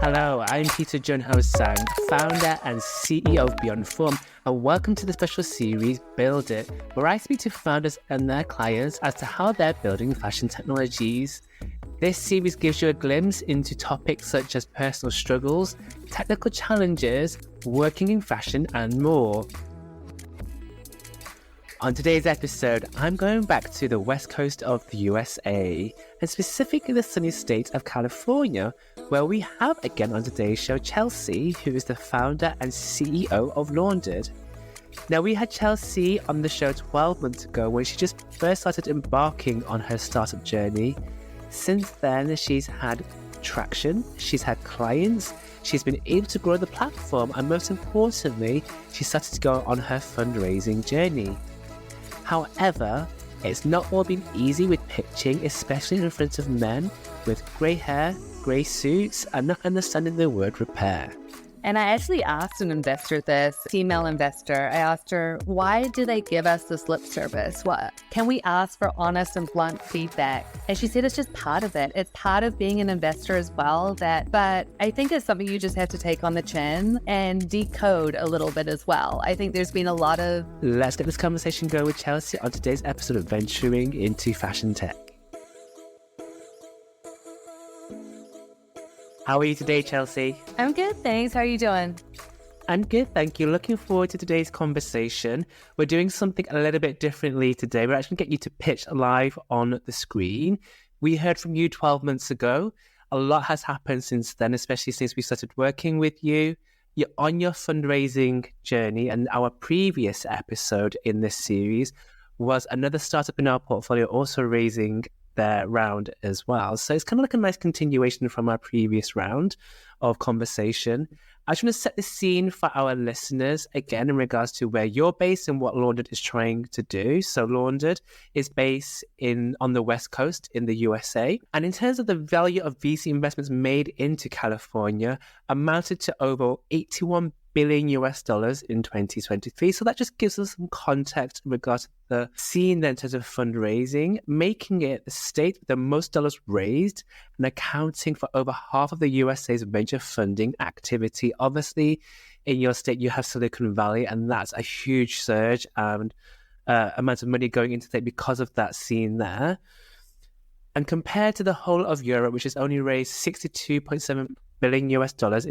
Hello, I'm Peter Junho Sang, founder and CEO of Beyond Form, and welcome to the special series Build It, where I speak to founders and their clients as to how they're building fashion technologies. This series gives you a glimpse into topics such as personal struggles, technical challenges, working in fashion, and more. On today's episode, I'm going back to the west coast of the USA, and specifically the sunny state of California, where we have again on today's show Chelsea, who is the founder and CEO of Launderd. Now, we had Chelsea on the show 12 months ago when she just first started embarking on her startup journey. Since then, she's had traction, she's had clients, she's been able to grow the platform, and most importantly, she started to go on her fundraising journey. However, it's not all been easy with pitching, especially in front of men with grey hair, grey suits, and not understanding the word repair. And I actually asked an investor this, female investor, I asked her, why do they give us this lip service? What can we ask for honest and blunt feedback? And she said it's just part of it. It's part of being an investor as well. But I think it's something you just have to take on the chin and decode a little bit as well. I think there's been a lot of... Let's get this conversation going with Chelsea on today's episode of Venturing into Fashion Tech. How are you today, Chelsea? I'm good, thanks. How are you doing? I'm good, thank you. Looking forward to today's conversation. We're doing something a little bit differently today. We're actually going to get you to pitch live on the screen. We heard from you 12 months ago. A lot has happened since then, especially since we started working with you. You're on your fundraising journey, and our previous episode in this series was another startup in our portfolio also raising their round as well. So it's kind of like a nice continuation from our previous round of conversation. I just want to set the scene for our listeners again in regards to where you're based and what Launderd is trying to do. So Launderd is based on the West Coast in the USA. And in terms of the value of VC investments made into California, amounted to over $81 billion in 2023. So that just gives us some context in regards to the scene in terms of fundraising, making it the state with the most dollars raised and accounting for over half of the USA's venture funding activity. Obviously, in your state, you have Silicon Valley, and that's a huge surge and amount of money going into it because of that scene there. And compared to the whole of Europe, which has only raised $62.7 billion in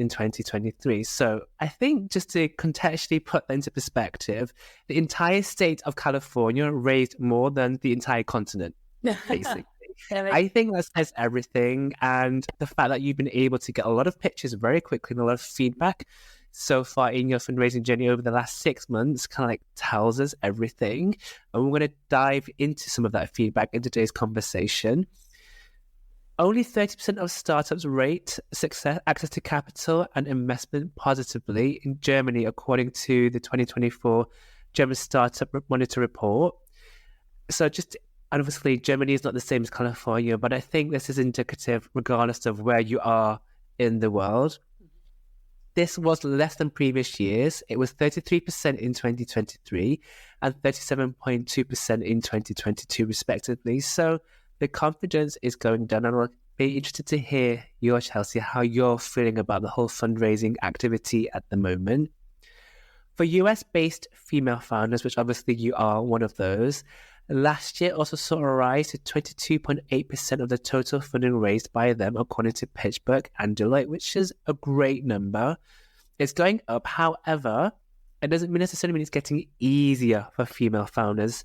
2023. So I think just to contextually put that into perspective, the entire state of California raised more than the entire continent, basically. I think that says everything. And the fact that you've been able to get a lot of pitches very quickly and a lot of feedback so far in your fundraising journey over the last 6 months kind of like tells us everything. And we're going to dive into some of that feedback in today's conversation. Only 30% of startups rate access to capital and investment positively in Germany, according to the 2024 German Startup Monitor report. So obviously, Germany is not the same as California, but I think this is indicative regardless of where you are in the world. This was less than previous years. It was 33% in 2023 and 37.2% in 2022, respectively. So the confidence is going down, and I'll be interested to hear Chelsea, how you're feeling about the whole fundraising activity at the moment. For US-based female founders, which obviously you are one of those, last year also saw a rise to 22.8% of the total funding raised by them, according to PitchBook and Deloitte, which is a great number. It's going up. However, it doesn't necessarily mean it's getting easier for female founders,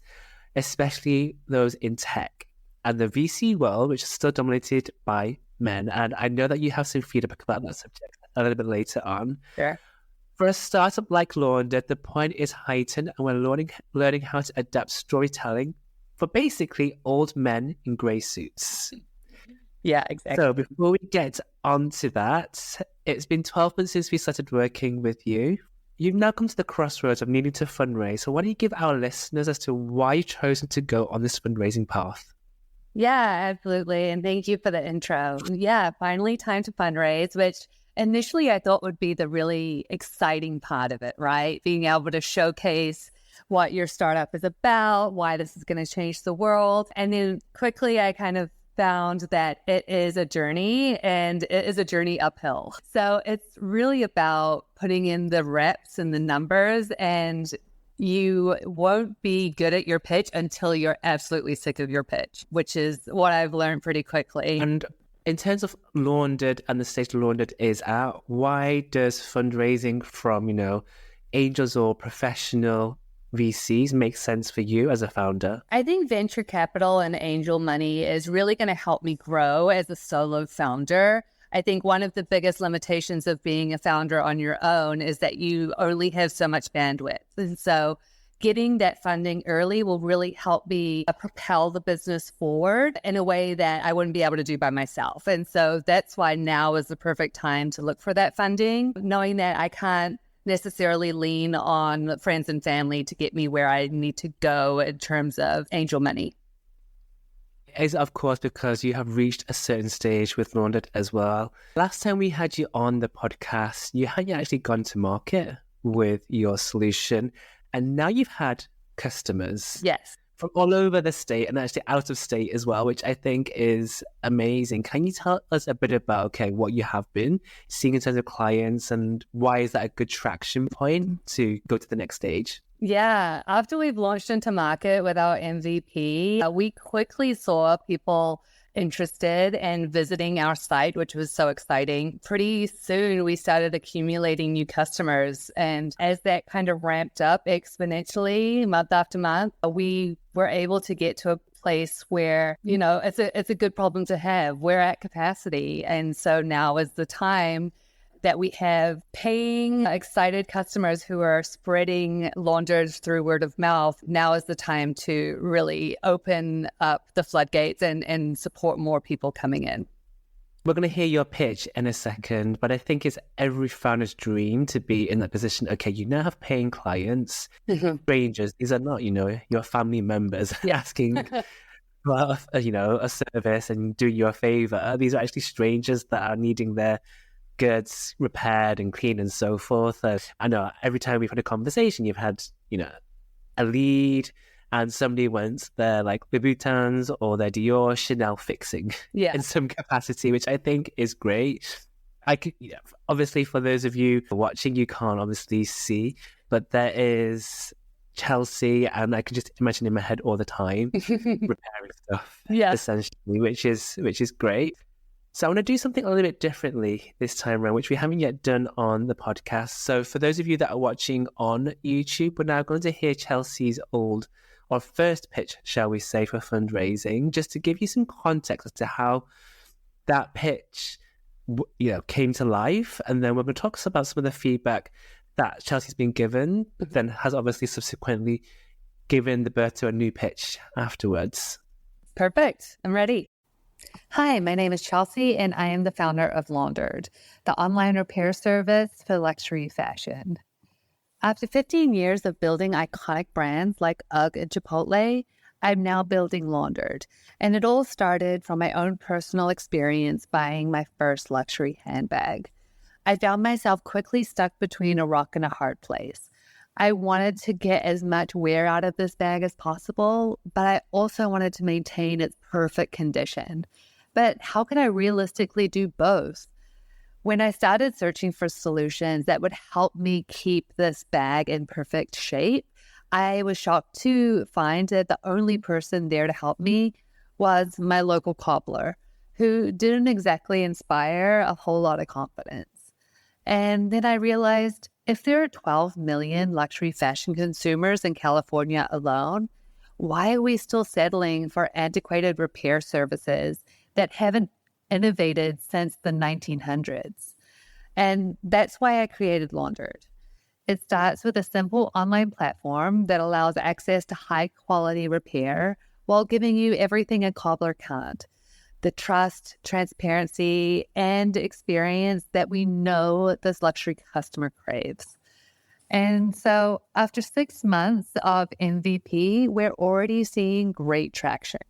especially those in tech and the VC world, which is still dominated by men. And I know that you have some feedback about that subject a little bit later on. Sure. For a startup like Launderd, the point is heightened, and we're learning how to adapt storytelling for basically old men in grey suits. Yeah, exactly. So before we get onto that, it's been 12 months since we started working with you. You've now come to the crossroads of needing to fundraise. So why don't you give our listeners as to why you've chosen to go on this fundraising path? Yeah, absolutely. And thank you for the intro. Yeah, finally time to fundraise, which initially I thought would be the really exciting part of it, right? Being able to showcase what your startup is about, why this is going to change the world. And then quickly I kind of found that it is a journey, and it is a journey uphill. So it's really about putting in the reps and the numbers, and you won't be good at your pitch until you're absolutely sick of your pitch, which is what I've learned pretty quickly. And in terms of Launderd and the stage Launderd is at, why does fundraising from, angels or professional VCs make sense for you as a founder? I think venture capital and angel money is really going to help me grow as a solo founder. I think one of the biggest limitations of being a founder on your own is that you only have so much bandwidth. And so getting that funding early will really help me propel the business forward in a way that I wouldn't be able to do by myself. And so that's why now is the perfect time to look for that funding, knowing that I can't necessarily lean on friends and family to get me where I need to go in terms of angel money. Is of course because you have reached a certain stage with Launderd as well. Last time we had you on the podcast, you hadn't actually gone to market with your solution, and now you've had customers. Yes. From all over the state and actually out of state as well, which I think is amazing. Can you tell us a bit about, what you have been seeing in terms of clients, and why is that a good traction point to go to the next stage? Yeah, after we've launched into market with our MVP, we quickly saw people interested in visiting our site, which was so exciting. Pretty soon, we started accumulating new customers. And as that kind of ramped up exponentially month after month, we were able to get to a place where, it's a good problem to have. We're at capacity. And so now is the time that we have paying, excited customers who are spreading Launderd through word of mouth. Now is the time to really open up the floodgates and support more people coming in. We're going to hear your pitch in a second, but I think it's every founder's dream to be in that position. Okay, you now have paying clients, strangers. These are not, your family members asking for, a service and doing you a favor. These are actually strangers that are needing their goods repaired and cleaned and so forth. I know every time we've had a conversation, you've had, a lead and somebody wants their Louboutins or their Dior Chanel fixing in some capacity, which I think is great. I could, obviously for those of you watching, you can't obviously see, but there is Chelsea, and I can just imagine in my head all the time repairing stuff, essentially, which is great. So I want to do something a little bit differently this time around, which we haven't yet done on the podcast. So for those of you that are watching on YouTube, we're now going to hear Chelsea's first pitch, shall we say, for fundraising, just to give you some context as to how that pitch, came to life. And then we're going to talk about some of the feedback that Chelsea's been given, but then has obviously subsequently given the birth to a new pitch afterwards. Perfect. I'm ready. Hi, my name is Chelsea, and I am the founder of Launderd, the online repair service for luxury fashion. After 15 years of building iconic brands like UGG and Chipotle, I'm now building Launderd, and it all started from my own personal experience buying my first luxury handbag. I found myself quickly stuck between a rock and a hard place. I wanted to get as much wear out of this bag as possible, but I also wanted to maintain its perfect condition. But how can I realistically do both? When I started searching for solutions that would help me keep this bag in perfect shape, I was shocked to find that the only person there to help me was my local cobbler, who didn't exactly inspire a whole lot of confidence. And then I realized, if there are 12 million luxury fashion consumers in California alone, why are we still settling for antiquated repair services that haven't innovated since the 1900s? And that's why I created Launderd. It starts with a simple online platform that allows access to high-quality repair while giving you everything a cobbler can't: the trust, transparency, and experience that we know this luxury customer craves. And so after 6 months of MVP, we're already seeing great traction.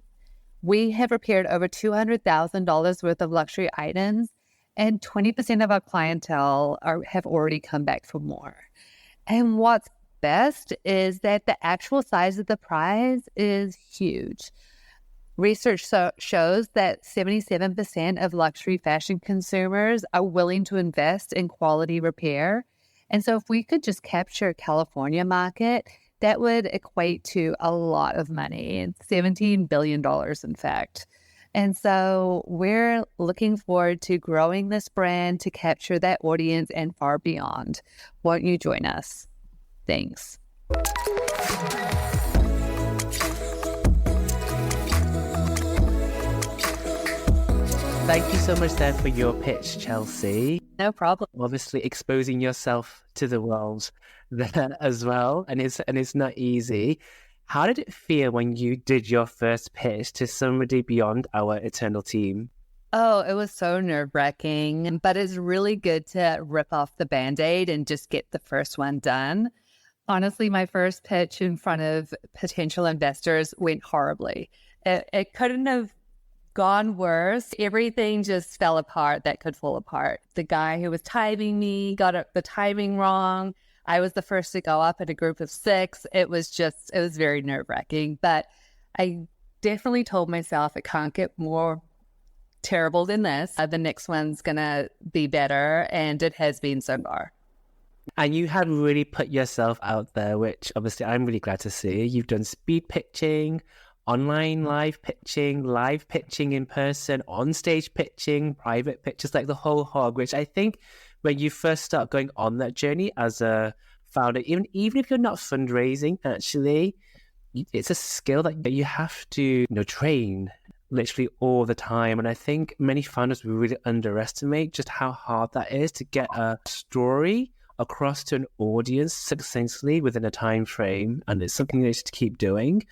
We have repaired over $200,000 worth of luxury items, and 20% of our clientele have already come back for more. And what's best is that the actual size of the prize is huge. Research shows that 77% of luxury fashion consumers are willing to invest in quality repair. And so if we could just capture California market, that would equate to a lot of money, $17 billion, in fact. And so we're looking forward to growing this brand to capture that audience and far beyond. Won't you join us? Thanks. Thank you so much there for your pitch, Chelsea. No problem. Obviously exposing yourself to the world there as well. And it's not easy. How did it feel when you did your first pitch to somebody beyond our eternal team? Oh, it was so nerve-wracking, but it's really good to rip off the Band-Aid and just get the first one done. Honestly, my first pitch in front of potential investors went horribly. It couldn't have gone worse. Everything just fell apart that could fall apart. The guy who was timing me got the timing wrong. I was the first to go up in a group of 6. It was very nerve-wracking, but I definitely told myself it can't get more terrible than this. The next one's going to be better, and it has been so far. And you had really put yourself out there, which obviously I'm really glad to see. You've done speed pitching, online live pitching in person, on-stage pitching, private pitches, like the whole hog, which I think when you first start going on that journey as a founder, even if you're not fundraising, actually, it's a skill that you have to train literally all the time. And I think many founders will really underestimate just how hard that is to get a story across to an audience succinctly within a time frame. And it's something you should keep doing.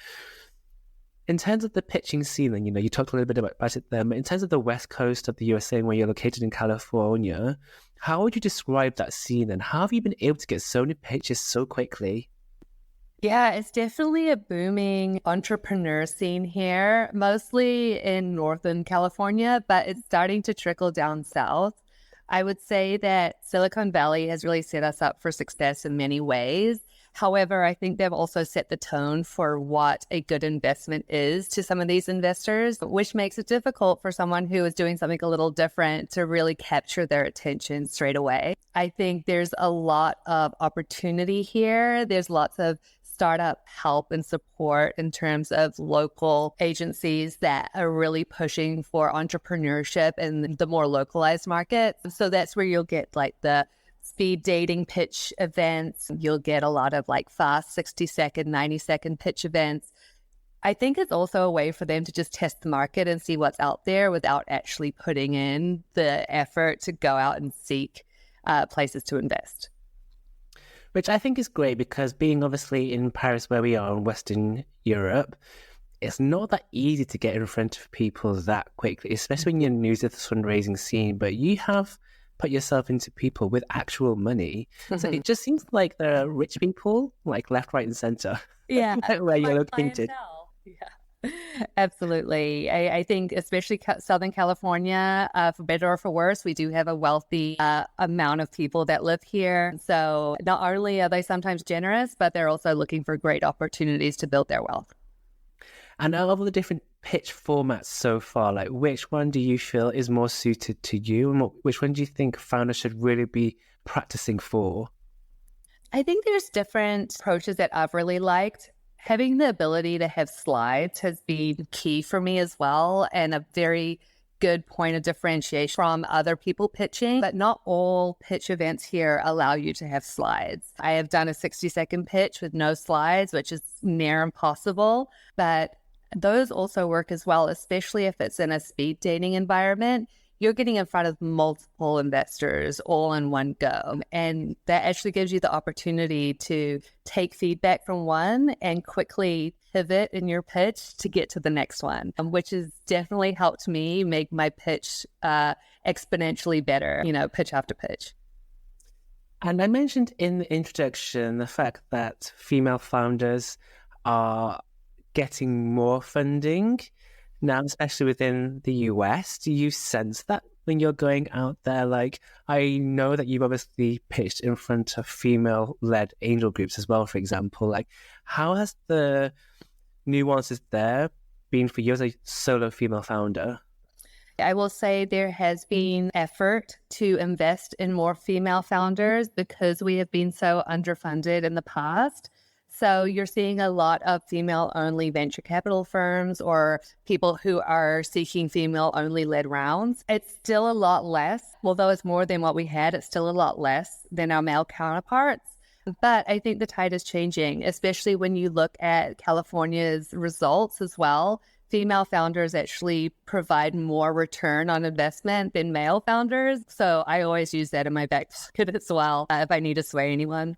In terms of the pitching scene, and you talked a little bit about it there, but in terms of the west coast of the USA, where you're located in California, how would you describe that scene, and how have you been able to get so many pitches so quickly? Yeah, it's definitely a booming entrepreneur scene here, mostly in Northern California, but it's starting to trickle down south. I would say that Silicon Valley has really set us up for success in many ways. However, I think they've also set the tone for what a good investment is to some of these investors, which makes it difficult for someone who is doing something a little different to really capture their attention straight away. I think there's a lot of opportunity here. There's lots of startup help and support in terms of local agencies that are really pushing for entrepreneurship in the more localized markets. So that's where you'll get like the speed dating pitch events. You'll get a lot of like fast 60-second, 90-second pitch events. I think it's also a way for them to just test the market and see what's out there without actually putting in the effort to go out and seek places to invest. Which I think is great, because being obviously in Paris, where we are in Western Europe, it's not that easy to get in front of people that quickly, especially when you're new to the fundraising scene. But you have put yourself into people with actual money. So it just seems like there are rich people, like left, right, and center. Yeah. Where you're located. Yeah. Absolutely. I think especially Southern California, for better or for worse, we do have a wealthy amount of people that live here. So not only are they sometimes generous, but they're also looking for great opportunities to build their wealth. And out of all the different pitch formats so far, like which one do you feel is more suited to you, and which one do you think founders should really be practicing for? I think there's different approaches that I've really liked. Having the ability to have slides has been key for me as well, and a very good point of differentiation from other people pitching. But not all pitch events here allow you to have slides. I have done a 60-second pitch with no slides, which is near impossible, but those also work as well, especially if it's in a speed dating environment. You're getting in front of multiple investors all in one go. And that actually gives you the opportunity to take feedback from one and quickly pivot in your pitch to get to the next one, which has definitely helped me make my pitch exponentially better, pitch after pitch. And I mentioned in the introduction the fact that female founders are getting more funding now, especially within the US. Do you sense that when you're going out there? Like, I know that you've obviously pitched in front of female-led angel groups as well, for example. Like, how has the nuances there been for you as a solo female founder? I will say there has been effort to invest in more female founders because we have been so underfunded in the past. So you're seeing a lot of female-only venture capital firms or people who are seeking female-only led rounds. It's still a lot less, although it's more than what we had, it's still a lot less than our male counterparts. But I think the tide is changing, especially when you look at California's results as well. Female founders actually provide more return on investment than male founders. So I always use that in my back pocket as well if I need to sway anyone.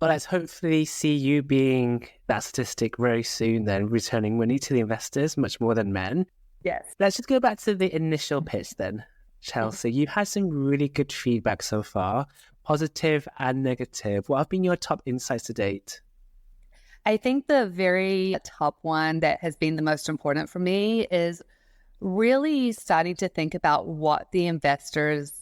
Well, let's hopefully see you being that statistic very soon then, returning money to the investors much more than men. Yes. Let's just go back to the initial pitch then, Chelsea. You've had some really good feedback so far, positive and negative. What have been your top insights to date? I think the very top one that has been the most important for me is really starting to think about what the investors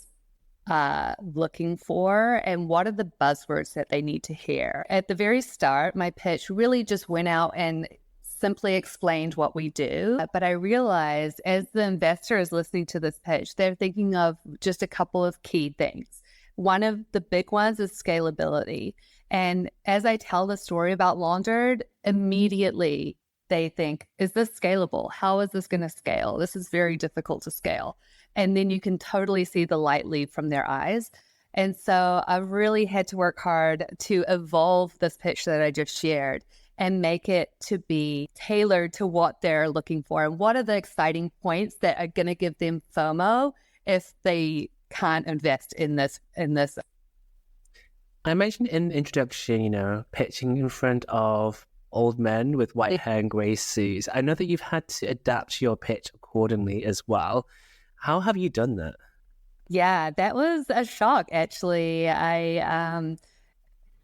looking for and what are the buzzwords that they need to hear. At the very start, my pitch really just went out and simply explained what we do. But I realized as the investor is listening to this pitch, they're thinking of just a couple of key things. One of the big ones is scalability. And as I tell the story about Launderd, immediately they think, is this scalable? How is this going to scale? This is very difficult to scale. And then you can totally see the light leave from their eyes. And so I've really had to work hard to evolve this pitch that I just shared and make it to be tailored to what they're looking for. And what are the exciting points that are going to give them FOMO if they can't invest in this. I mentioned in the introduction, pitching in front of old men with white hair and grey suits. I know that you've had to adapt your pitch accordingly as well. How have you done that? Yeah, that was a shock, actually. I,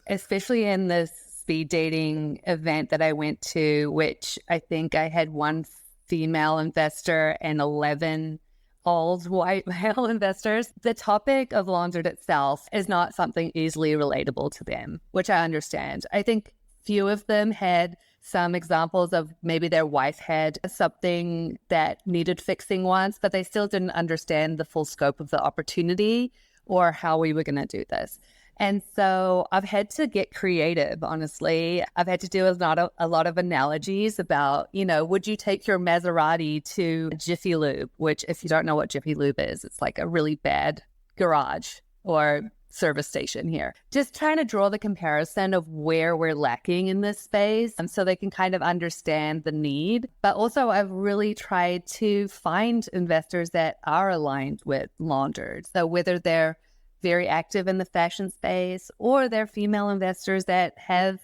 especially in this speed dating event that I went to, which I think I had one female investor and 11 old white male investors. The topic of Launderd itself is not something easily relatable to them, which I understand. I think few of them had some examples of maybe their wife had something that needed fixing once, but they still didn't understand the full scope of the opportunity or how we were going to do this. And so I've had to get creative, honestly. I've had to do a lot of analogies about, would you take your Maserati to Jiffy Lube, which if you don't know what Jiffy Lube is, it's like a really bad garage or service station here. Just trying to draw the comparison of where we're lacking in this space so they can kind of understand the need. But also I've really tried to find investors that are aligned with Launderd. So whether they're very active in the fashion space or they're female investors that have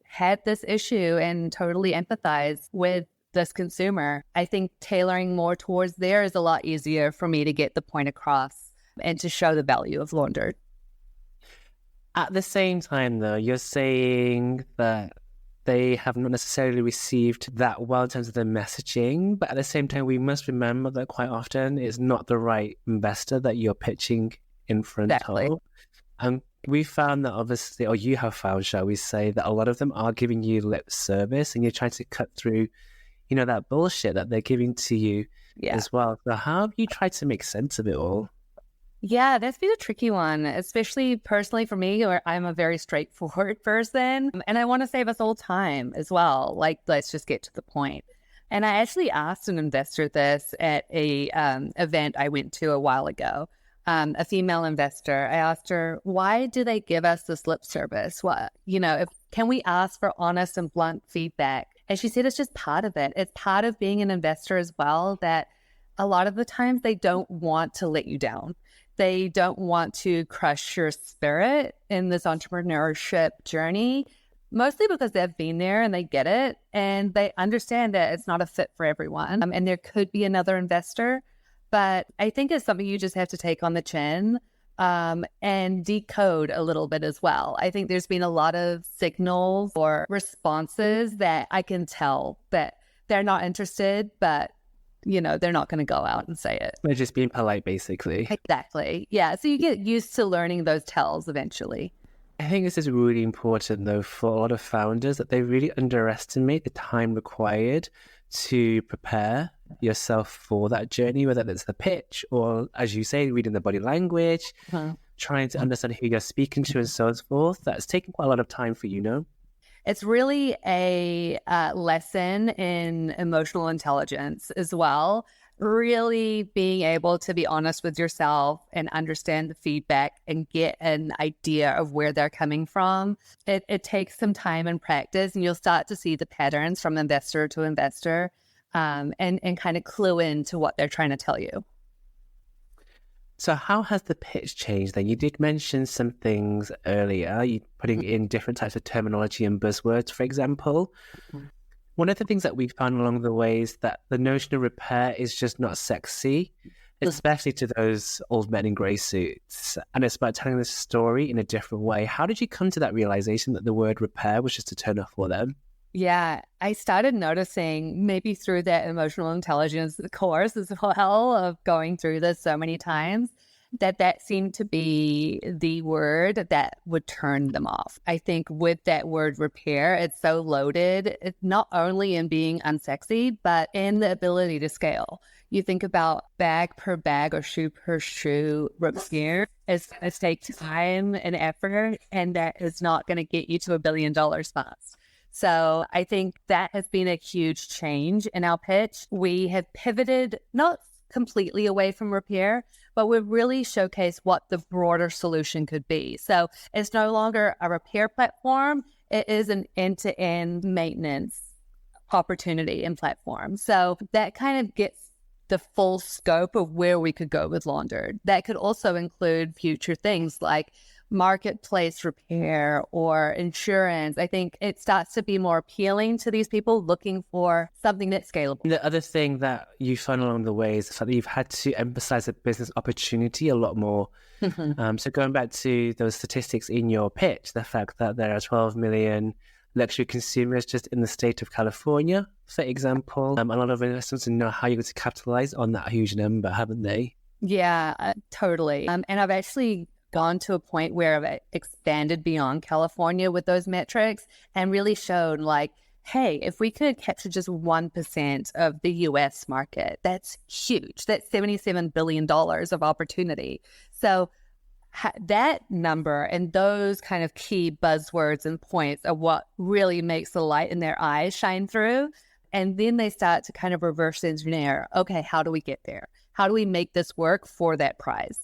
had this issue and totally empathize with this consumer, I think tailoring more towards there is a lot easier for me to get the point across and to show the value of Launderd. At the same time, though, you're saying that they have not necessarily received that well in terms of their messaging, but at the same time, we must remember that quite often it's not the right investor that you're pitching in front of. We found that obviously, or you have found, shall we say, that a lot of them are giving you lip service and you're trying to cut through, that bullshit that they're giving to you as well. So how have you tried to make sense of it all? Yeah, that's been a tricky one, especially personally for me, where I'm a very straightforward person and I want to save us all time as well. Like, let's just get to the point. And I actually asked an investor this at a event I went to a while ago. A female investor, I asked her, why do they give us this lip service? Can we ask for honest and blunt feedback? And she said, it's just part of it. It's part of being an investor as well, that a lot of the times they don't want to let you down. They don't want to crush your spirit in this entrepreneurship journey, mostly because they've been there and they get it. And they understand that it's not a fit for everyone. And there could be another investor. But I think it's something you just have to take on the chin and decode a little bit as well. I think there's been a lot of signals or responses that I can tell that they're not interested, but, they're not going to go out and say it. They're just being polite, basically. Exactly. Yeah. So you get used to learning those tells eventually. I think this is really important, though, for a lot of founders that they really underestimate the time required to prepare yourself for that journey, whether it's the pitch or, as you say, reading the body language, trying to understand who you're speaking to and so forth? That's taken quite a lot of time for you, no? It's really a lesson in emotional intelligence as well. Really being able to be honest with yourself and understand the feedback and get an idea of where they're coming from. It takes some time and practice, and you'll start to see the patterns from investor to investor, and kind of clue into what they're trying to tell you. So how has the pitch changed then? You did mention some things earlier, you putting in different types of terminology and buzzwords, for example. One of the things that we've found along the way is that the notion of repair is just not sexy, especially to those old men in grey suits. And it's about telling the story in a different way. How did you come to that realization that the word repair was just a turn off for them? Yeah, I started noticing maybe through that emotional intelligence course as well, of going through this so many times, that seemed to be the word that would turn them off. I think with that word repair, it's so loaded, it's not only in being unsexy, but in the ability to scale. You think about bag per bag or shoe per shoe repair. It's going to take time and effort, and that is not going to get you to $1 billion fast. So I think that has been a huge change in our pitch. We have pivoted, not completely away from repair, but we've really showcased what the broader solution could be. So it's no longer a repair platform. It is an end-to-end maintenance opportunity and platform. So that kind of gets the full scope of where we could go with Launderd. That could also include future things like marketplace repair or insurance. I think it starts to be more appealing to these people looking for something that's scalable. The other thing that you find along the way is that you've had to emphasize the business opportunity a lot more. So going back to those statistics in your pitch, the fact that there are 12 million luxury consumers just in the state of California, for example, a lot of investors know how you're going to capitalize on that huge number, haven't they? Yeah, totally. And I've actually gone to a point where I've expanded beyond California with those metrics and really showed like, hey, if we could capture just 1% of the US market, that's huge. That's $77 billion of opportunity. So that number and those kind of key buzzwords and points are what really makes the light in their eyes shine through. And then they start to kind of reverse engineer, okay, how do we get there? How do we make this work for that prize?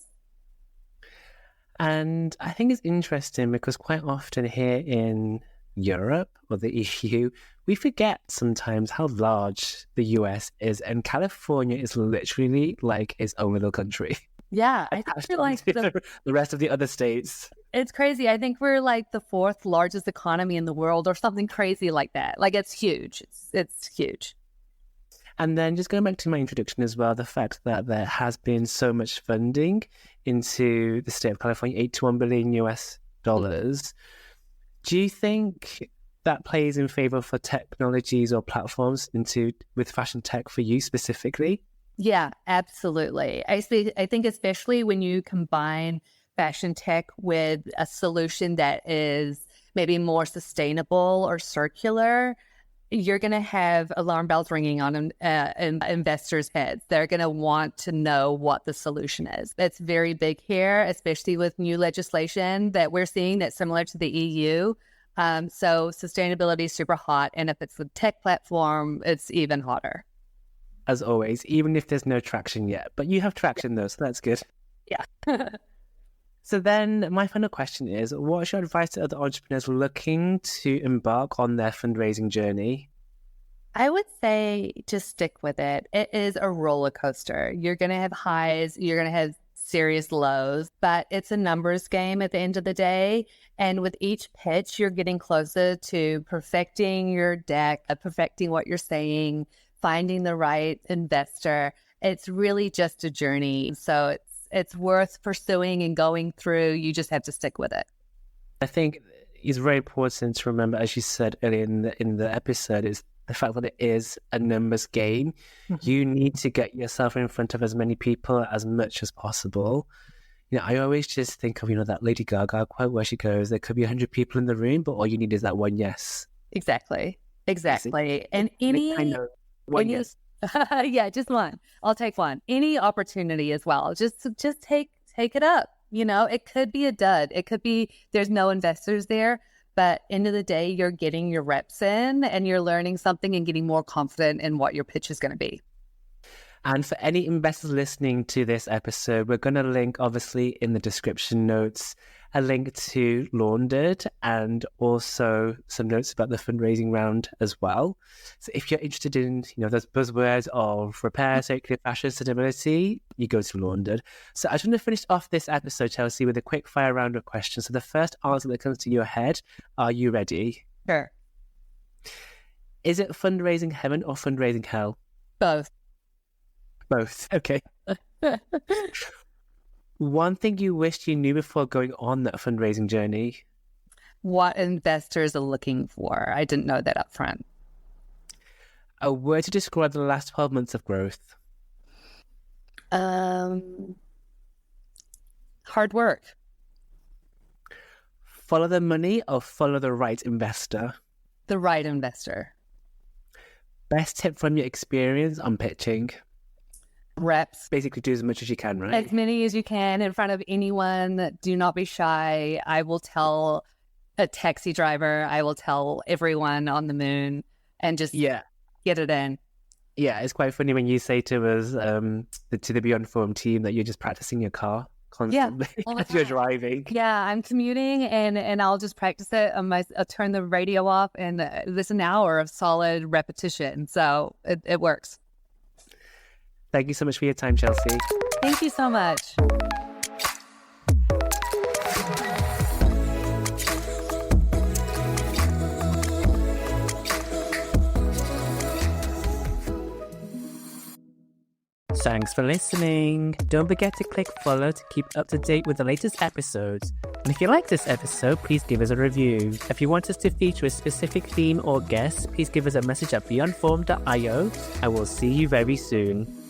And I think it's interesting because quite often here in Europe or the EU, we forget sometimes how large the US is, and California is literally like its own little country. Yeah, I feel like the rest of the other states. It's crazy. I think we're like the 4th largest economy in the world or something crazy like that. Like it's huge. It's huge. And then just going back to my introduction as well, the fact that there has been so much funding into the state of California, $81 billion US dollars. Do you think that plays in favor for technologies or platforms with fashion tech for you specifically? Yeah, absolutely. I think especially when you combine fashion tech with a solution that is maybe more sustainable or circular, you're going to have alarm bells ringing on investors' heads. They're going to want to know what the solution is. That's very big here, especially with new legislation that we're seeing that's similar to the EU. So sustainability is super hot. And if it's a tech platform, it's even hotter. As always, even if there's no traction yet. But you have traction though, so that's good. Yeah. So then my final question is, what's your advice to other entrepreneurs looking to embark on their fundraising journey? I would say just stick with it. It is a roller coaster. You're going to have highs, you're going to have serious lows, but it's a numbers game at the end of the day. And with each pitch, you're getting closer to perfecting your deck, perfecting what you're saying, finding the right investor. It's really just a journey. So it's worth pursuing and going through. You just have to stick with it. I think it's very important to remember, as you said earlier in the episode, is the fact that it is a numbers game. Mm-hmm. You need to get yourself in front of as many people as much as possible. You know, I always just think of, that Lady Gaga quote where she goes, there could be 100 people in the room, but all you need is that one yes. Exactly. And One yes. Yeah, just one. I'll take one. Any opportunity as well. Just take it up. It could be a dud. It could be there's no investors there, but end of the day, you're getting your reps in and you're learning something and getting more confident in what your pitch is going to be. And for any investors listening to this episode, we're going to link, obviously, in the description notes, a link to Launderd and also some notes about the fundraising round as well. So if you're interested in, those buzzwords of repair, circular fashion, sustainability, you go to Launderd. So I just want to finish off this episode, Chelsea, with a quick fire round of questions. So the first answer that comes to your head, are you ready? Sure. Is it fundraising heaven or fundraising hell? Both. Both. Okay. One thing you wished you knew before going on that fundraising journey? What investors are looking for. I didn't know that up front. A word to describe the last 12 months of growth? Hard work. Follow the money or follow the right investor? The right investor. Best tip from your experience on pitching? Reps. Basically do as much as you can, right? As many as you can in front of anyone. Do not be shy. I will tell a taxi driver. I will tell everyone on the moon and just get it in. Yeah, it's quite funny when you say to us, to the Beyond Forum team, that you're just practicing your car constantly as you're driving. Yeah, I'm commuting and I'll just practice it. I'll turn the radio off and there's an hour of solid repetition. So it works. Thank you so much for your time, Chelsea. Thank you so much. Thanks for listening. Don't forget to click follow to keep up to date with the latest episodes. And if you like this episode, please give us a review. If you want us to feature a specific theme or guest, please give us a message at beyondform.io. I will see you very soon.